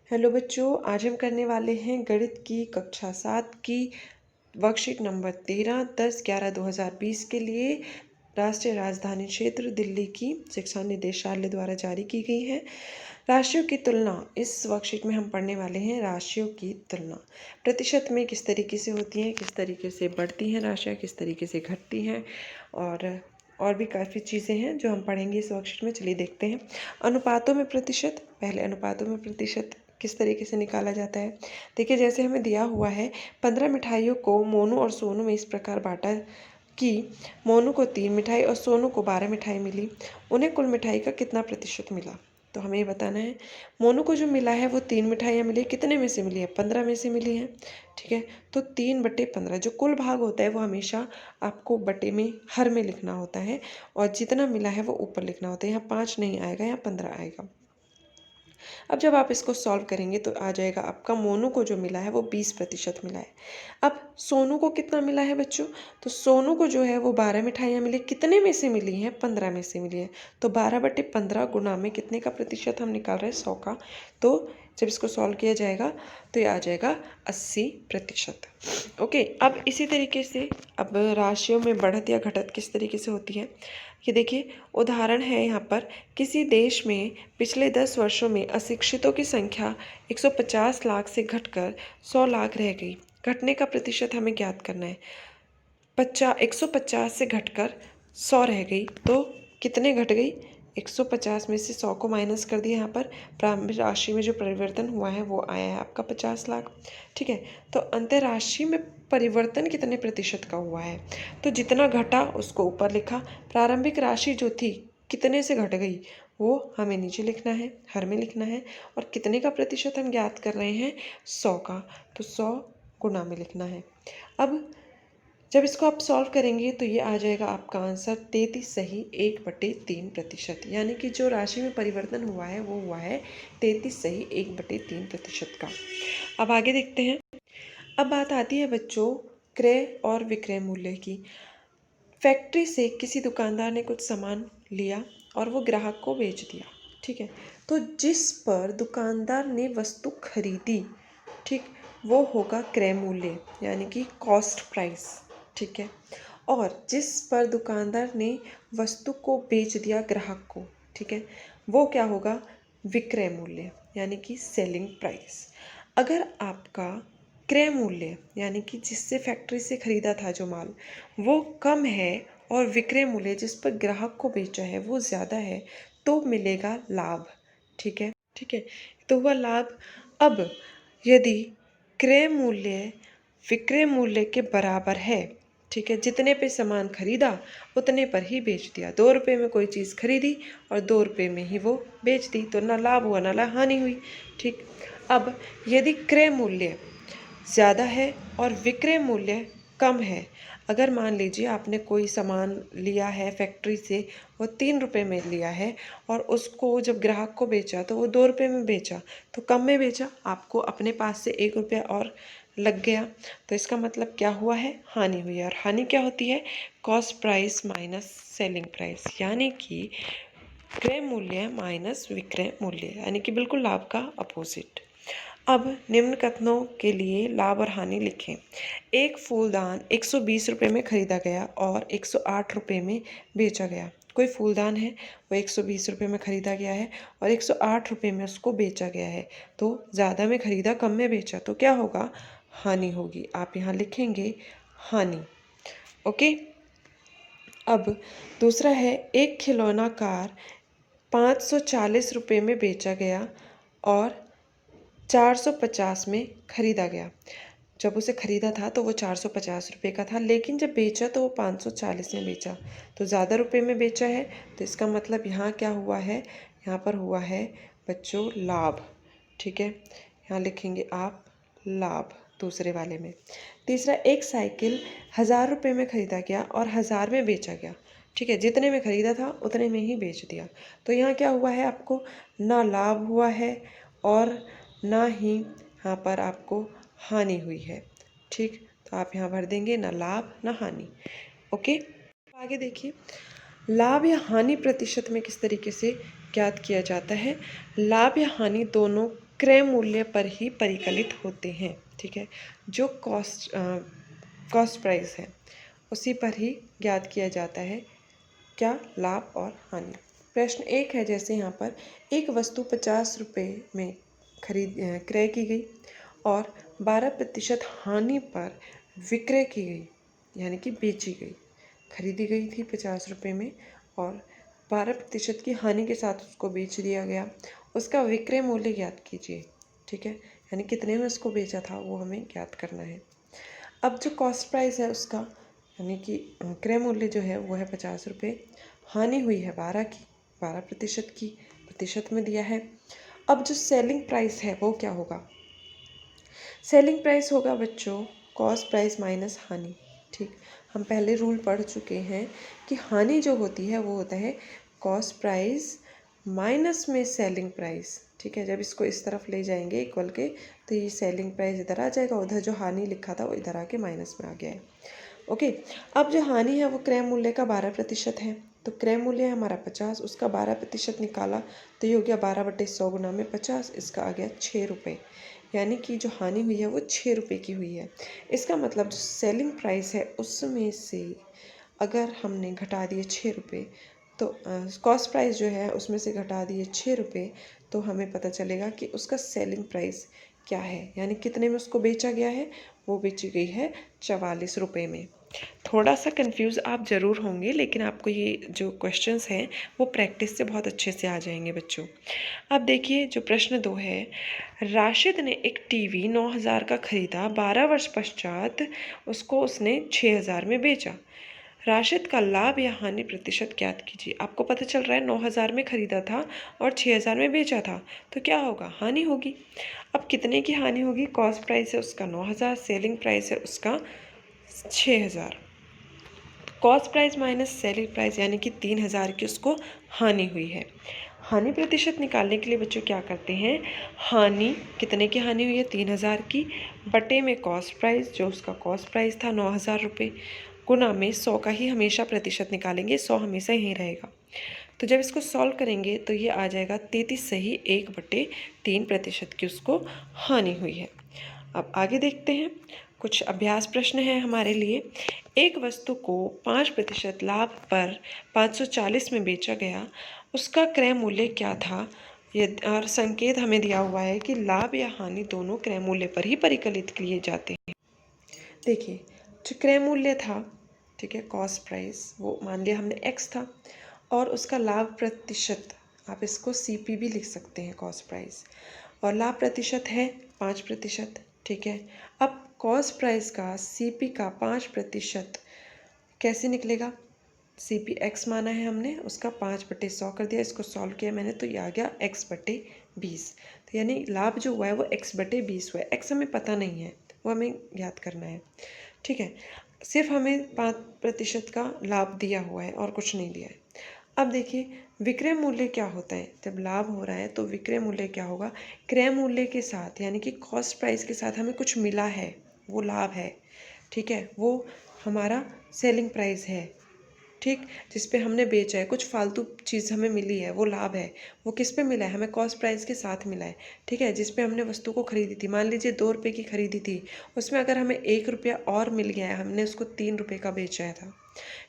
Hello बच्चों, आज हम करने वाले हैं गणित की कक्षा 7 की वर्कशीट नंबर 13 10/11/2020 के लिए राष्ट्रीय राजधानी क्षेत्र दिल्ली की शिक्षा निदेशालय द्वारा जारी की गई है। राशियों की तुलना। इस वर्कशीट में हम पढ़ने वाले हैं राशियों की तुलना। प्रतिशत में किस तरीके से होती हैं, किस तरीके से बढ़ती हैं राशियाँ, किस तरीके से घटती हैं, और भी काफ़ी चीज़ें हैं जो हम पढ़ेंगे इस वर्कशीट में। चलिए देखते हैं। अनुपातों में प्रतिशत। पहले अनुपातों में प्रतिशत किस तरीके से निकाला जाता है। देखिए, जैसे हमें दिया हुआ है 15 मिठाइयों को मोनू और सोनू में इस प्रकार बांटा कि मोनू को 3 मिठाई और सोनू को 12 मिठाई मिली। उन्हें कुल मिठाई का कितना प्रतिशत मिला। तो हमें ये बताना है मोनू को जो मिला है वो 3 मिठाइयाँ मिली, कितने में से मिली है, 15 में से मिली हैं। ठीक है, तो 3/15 जो कुल भाग होता है वो हमेशा आपको बटे में हर में लिखना होता है, और जितना मिला है वो ऊपर लिखना होता है। यहाँ 5 नहीं आएगा, यहाँ 15 आएगा। अब जब आप इसको सॉल्व करेंगे तो आ जाएगा आपका मोनू को जो मिला है वो 20% मिला है। अब सोनू को कितना मिला है बच्चों, तो सोनू को जो है वो 12 मिठाइयाँ मिली, कितने में से मिली हैं, 15 में से मिली है। तो 12/15 गुणा में कितने का प्रतिशत हम निकाल रहे हैं, 100 का। तो जब इसको सॉल्व किया जाएगा तो ये आ जाएगा 80%। ओके, अब इसी तरीके से अब राशियों में बढ़त या घटत किस तरीके से होती है, ये देखिए। उदाहरण है यहाँ पर, किसी देश में पिछले 10 वर्षों में अशिक्षितों की संख्या 150 लाख से घटकर 100 लाख रह गई। घटने का प्रतिशत हमें ज्ञात करना है। 150 से घटकर 100 रह गई, तो कितने घट गई, 150 में से 100 को माइनस कर दिया। यहाँ पर प्रारंभिक राशि में जो परिवर्तन हुआ है वो आया है आपका 50 लाख। ठीक है, तो अंतर राशि में परिवर्तन कितने प्रतिशत का हुआ है, तो जितना घटा उसको ऊपर लिखा। प्रारंभिक राशि जो थी कितने से घट गई वो हमें नीचे लिखना है, हर में लिखना है। और कितने का प्रतिशत हम ज्ञात कर रहे हैं, 100 का, तो 100 गुणा में लिखना है। अब जब इसको आप सॉल्व करेंगे तो ये आ जाएगा आपका आंसर 33 सही 1/3%, यानी कि जो राशि में परिवर्तन हुआ है वो हुआ है 33 सही 1/3% का। अब आगे देखते हैं। अब बात आती है बच्चों क्रय और विक्रय मूल्य की। फैक्ट्री से किसी दुकानदार ने कुछ सामान लिया और वो ग्राहक को बेच दिया। ठीक है, तो जिस पर दुकानदार ने वस्तु खरीदी, ठीक, वो होगा क्रय मूल्य, यानी कि कॉस्ट प्राइस। ठीक है, और जिस पर दुकानदार ने वस्तु को बेच दिया ग्राहक को, ठीक है, वो क्या होगा, विक्रय मूल्य, यानी कि सेलिंग प्राइस। अगर आपका क्रय मूल्य, यानी कि जिससे फैक्ट्री से खरीदा था जो माल, वो कम है और विक्रय मूल्य जिस पर ग्राहक को बेचा है वो ज़्यादा है, तो मिलेगा लाभ। ठीक है, ठीक है, तो हुआ लाभ। अब यदि क्रय मूल्य विक्रय मूल्य के बराबर है, ठीक है, जितने पे सामान खरीदा उतने पर ही बेच दिया। 2 रुपये में कोई चीज़ खरीदी और 2 रुपये में ही वो बेच दी, तो ना लाभ हुआ ना हानि हुई। ठीक, अब यदि क्रय मूल्य ज़्यादा है और विक्रय मूल्य कम है, अगर मान लीजिए आपने कोई सामान लिया है फैक्ट्री से, वो 3 रुपये में लिया है और उसको जब ग्राहक को बेचा तो वो 2 रुपये में बेचा, तो कम में बेचा, आपको अपने पास से 1 रुपया और लग गया, तो इसका मतलब क्या हुआ है, हानि हुई है। और हानि क्या होती है, cost price minus selling price, यानी कि क्रय मूल्य माइनस विक्रय मूल्य, यानी कि बिल्कुल लाभ का अपोजिट। अब निम्न कथनों के लिए लाभ और हानि लिखें। एक फूलदान 120 रुपये में खरीदा गया और 108 रुपये में बेचा गया। कोई फूलदान है वो 120 रुपये में खरीदा गया है और 108 रुपये में उसको बेचा गया है, तो ज़्यादा में खरीदा कम में बेचा, तो क्या होगा, हानि होगी। आप यहाँ लिखेंगे हानि। ओके, अब दूसरा है, एक खिलौना कार 540 रुपये में बेचा गया और 450 में खरीदा गया। जब उसे खरीदा था तो वो 450 रुपये का था, लेकिन जब बेचा तो वो 540 में बेचा, तो ज़्यादा रुपये में बेचा है, तो इसका मतलब यहाँ क्या हुआ है, यहाँ पर हुआ है बच्चों लाभ। ठीक है, यहाँ लिखेंगे आप लाभ दूसरे वाले में। तीसरा, एक साइकिल 1000 रुपये में खरीदा गया और 1000 में बेचा गया। ठीक है, जितने में खरीदा था उतने में ही बेच दिया, तो यहाँ क्या हुआ है, आपको ना लाभ हुआ है और ना ही यहाँ पर आपको हानि हुई है। ठीक, तो आप यहाँ भर देंगे ना लाभ ना हानि। ओके, आगे देखिए, लाभ या हानि प्रतिशत में किस तरीके से ज्ञात किया जाता है। लाभ या हानि दोनों क्रय मूल्य पर ही परिकलित होते हैं। ठीक है, जो कॉस्ट प्राइस है उसी पर ही ज्ञात किया जाता है क्या, लाभ और हानि। प्रश्न 1 है, जैसे यहाँ पर एक वस्तु 50 रुपये में क्रय की गई और 12% हानि पर विक्रय की गई, यानी कि बेची गई। खरीदी गई थी 50 रुपये में और 12% की हानि के साथ उसको बेच दिया गया। उसका विक्रय मूल्य ज्ञात कीजिए। ठीक है, यानी कितने में उसको बेचा था वो हमें ज्ञात करना है। अब जो कॉस्ट प्राइस है उसका, यानी कि क्रय मूल्य जो है वो है 50 रुपये, हानि हुई है 12% की, प्रतिशत में दिया है। अब जो सेलिंग प्राइस है वो क्या होगा? सेलिंग प्राइस होगा बच्चों कॉस्ट प्राइस माइनस हानि। ठीक, हम पहले रूल पढ़ चुके हैं कि हानि जो होती है वो होता है कॉस्ट प्राइस माइनस में सेलिंग प्राइस। ठीक है, जब इसको इस तरफ ले जाएंगे इक्वल के तो ये सेलिंग प्राइस इधर आ जाएगा, उधर जो हानि लिखा था वो इधर आके माइनस में आ गया है। ओके, अब जो हानि है वो क्रय मूल्य का 12% है। तो क्रय मूल्य है हमारा 50, उसका 12% निकाला तो ये हो गया 12/100 गुना में 50, इसका आ गया 6 रुपये। यानी कि जो हानि हुई है वो 6 रुपये की हुई है। इसका मतलब जो सेलिंग प्राइस है उसमें से अगर हमने घटा दिए 6 रुपये तो कॉस्ट प्राइस जो है उसमें से घटा दिए 6 रुपये तो हमें पता चलेगा कि उसका सेलिंग प्राइस क्या है, यानी कितने में उसको बेचा गया है। वो बेची गई है 44 रुपये में। थोड़ा सा कंफ्यूज आप ज़रूर होंगे, लेकिन आपको ये जो क्वेश्चंस हैं वो प्रैक्टिस से बहुत अच्छे से आ जाएंगे बच्चों। अब देखिए जो प्रश्न 2 है, राशिद ने एक टीवी 9,000 का खरीदा, 12 वर्ष पश्चात उसको उसने 6,000 में बेचा। राशिद का लाभ या हानि प्रतिशत ज्ञात कीजिए। आपको पता चल रहा है 9,000 में खरीदा था और 6,000 में बेचा था, तो क्या होगा? हानि होगी। अब कितने की हानि होगी? कॉस्ट प्राइस है उसका 9,000, सेलिंग प्राइस है उसका 6,000। Cost price minus selling price यानी कि 3,000 की उसको हानि हुई है। हानि प्रतिशत निकालने के लिए बच्चों क्या करते हैं, हानि कितने की हानि हुई है? 3,000 की, बटे में कॉस्ट प्राइस जो उसका कॉस्ट प्राइस था 9,000 रुपये, गुना में 100 का ही हमेशा प्रतिशत निकालेंगे, 100 हमेशा यहीं रहेगा। तो जब इसको सॉल्व करेंगे तो ये आ जाएगा 33 सही 1/3% की उसको हानि हुई है। अब आगे देखते हैं, कुछ अभ्यास प्रश्न है हमारे लिए। एक वस्तु को 5% लाभ पर 540 में बेचा गया, उसका क्रय मूल्य क्या था? ये और संकेत हमें दिया हुआ है कि लाभ या हानि दोनों क्रय मूल्य पर ही परिकलित किए जाते हैं। देखिए जो क्रय मूल्य था, ठीक है, कॉस्ट प्राइस, वो मान लिया हमने x था और उसका लाभ प्रतिशत, आप इसको CP भी लिख सकते हैं कॉस्ट प्राइस, और लाभ प्रतिशत है 5%। ठीक है, अब कॉस्ट प्राइस का CP का 5% कैसे निकलेगा? CP x माना है हमने, उसका 5/100 कर दिया, इसको सॉल्व किया मैंने तो ये आ गया x/20। तो यानी लाभ जो हुआ है वो x/20 हुआ है। x हमें पता नहीं है, वो हमें ज्ञात करना है। ठीक है, सिर्फ हमें 5% का लाभ दिया हुआ है और कुछ नहीं दिया है। अब देखिए विक्रय मूल्य क्या होता है, जब लाभ हो रहा है तो विक्रय मूल्य क्या होगा? क्रय मूल्य के साथ यानी कि कॉस्ट प्राइस के साथ हमें कुछ मिला है, वो लाभ है। ठीक है, वो हमारा सेलिंग प्राइस है। ठीक, जिस पे हमने बेचा है, कुछ फालतू चीज़ हमें मिली है, वो लाभ है। वो किस पे मिला है? हमें कॉस्ट प्राइस के साथ मिला है। ठीक है, जिस पे हमने वस्तु को खरीदी थी, मान लीजिए 2 रुपये की खरीदी थी, उसमें अगर हमें 1 रुपया और मिल गया है, हमने उसको 3 रुपये का बेचा था।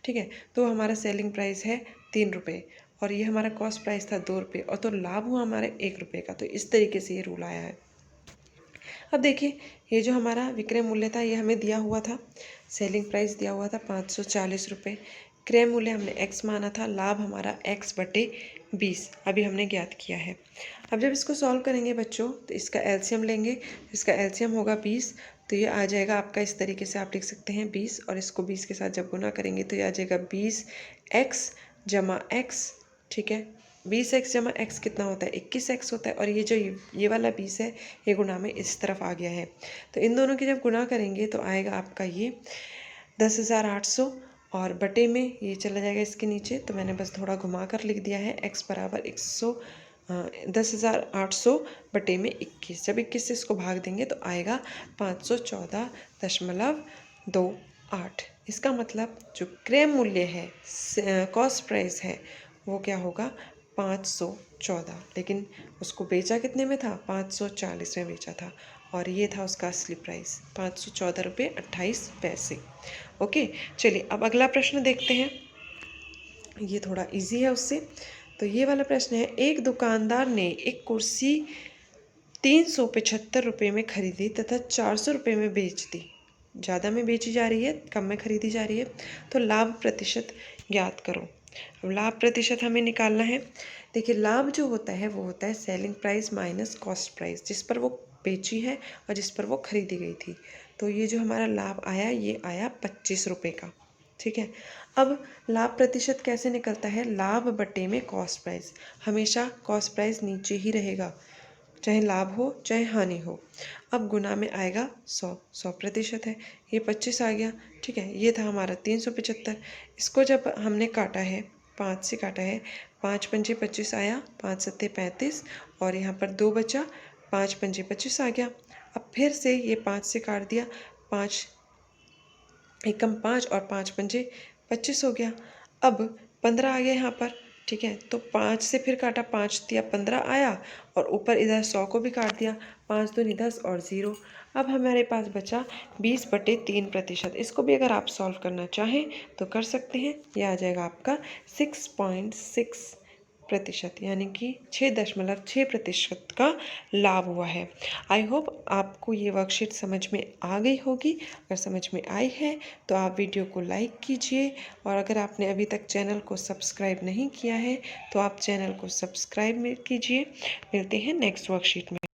ठीक है, तो हमारा सेलिंग प्राइस है 3 रुपये और ये हमारा कॉस्ट प्राइस था 2 रुपये, और तो लाभ हुआ हमारे 1 रुपये का। तो इस तरीके से ये रूल आया है। अब देखिए ये जो हमारा विक्रय मूल्य था ये हमें दिया हुआ था, सेलिंग प्राइस दिया हुआ था 540 रुपये, क्रय मूल्य हमने x माना था, लाभ हमारा x/20 अभी हमने ज्ञात किया है। अब जब इसको सॉल्व करेंगे बच्चों तो इसका एलसीएम लेंगे, इसका एलसीएम होगा 20, तो ये आ जाएगा आपका इस तरीके से, आप लिख सकते हैं 20 और इसको 20 के साथ जब गुना करेंगे तो ये आ जाएगा 20x जमा x। ठीक है, 20x जमा x कितना होता है? 21x होता है, और ये जो ये वाला 20 है ये गुना में इस तरफ आ गया है, तो इन दोनों की जब गुना करेंगे तो आएगा आपका ये 10,800 और बटे में ये चला जाएगा इसके नीचे, तो मैंने बस थोड़ा घुमा कर लिख दिया है x बराबर 10,800 बटे में 21। जब 21 से इसको भाग देंगे तो आएगा 514.28। इसका मतलब जो क्रय मूल्य है, कॉस्ट प्राइस है, वो क्या होगा? 514, लेकिन उसको बेचा कितने में था? 540 में बेचा था, और ये था उसका असली प्राइस 514 रुपये 28 पैसे। ओके, चलिए अब अगला प्रश्न देखते हैं। ये थोड़ा इजी है उससे। तो ये वाला प्रश्न है, एक दुकानदार ने एक कुर्सी 375 रुपये में खरीदी तथा 400 रुपये में बेच दी। ज़्यादा में बेची जा रही है, कम में खरीदी जा रही है, तो लाभ प्रतिशत ज्ञात करो। अब लाभ प्रतिशत हमें निकालना है। देखिए, लाभ जो होता है वो होता है selling price minus cost price, जिस पर वो बेची है और जिस पर वो खरीदी गई थी। तो ये जो हमारा लाभ आया, ये आया 25 रुपये का। ठीक है, अब लाभ प्रतिशत कैसे निकलता है? लाभ बटे में कॉस्ट प्राइस। हमेशा कॉस्ट प्राइस नीचे ही रहेगा, चाहे लाभ हो चाहे हानि हो। अब गुना में आएगा 100% है, ये 25 आ गया। ठीक है, ये था हमारा 375। इसको जब हमने काटा है, 5 से काटा है, 5 पंजे 25 आया, 5 सत्ते 35, और यहाँ पर 2 बचा, 5 पंजे 25 आ गया। अब फिर से ये 5 से काट दिया, 5 एकम 5 और 5 पंजे 25 हो गया। अब 15 आ गया यहाँ पर। ठीक है, तो 5 से फिर काटा, 5 दिया 15 आया, और ऊपर इधर 100 को भी काट दिया, 5 दूनी 10 और 0। अब हमारे पास बचा 20/3%। इसको भी अगर आप सॉल्व करना चाहें तो कर सकते हैं। यह आ जाएगा आपका 6.6%, यानी कि 6.6% का लाभ हुआ है। आई होप आपको ये वर्कशीट समझ में आ गई होगी। अगर समझ में आई है तो आप वीडियो को लाइक कीजिए, और अगर आपने अभी तक चैनल को सब्सक्राइब नहीं किया है तो आप चैनल को सब्सक्राइब कीजिए। मिलते हैं नेक्स्ट वर्कशीट में।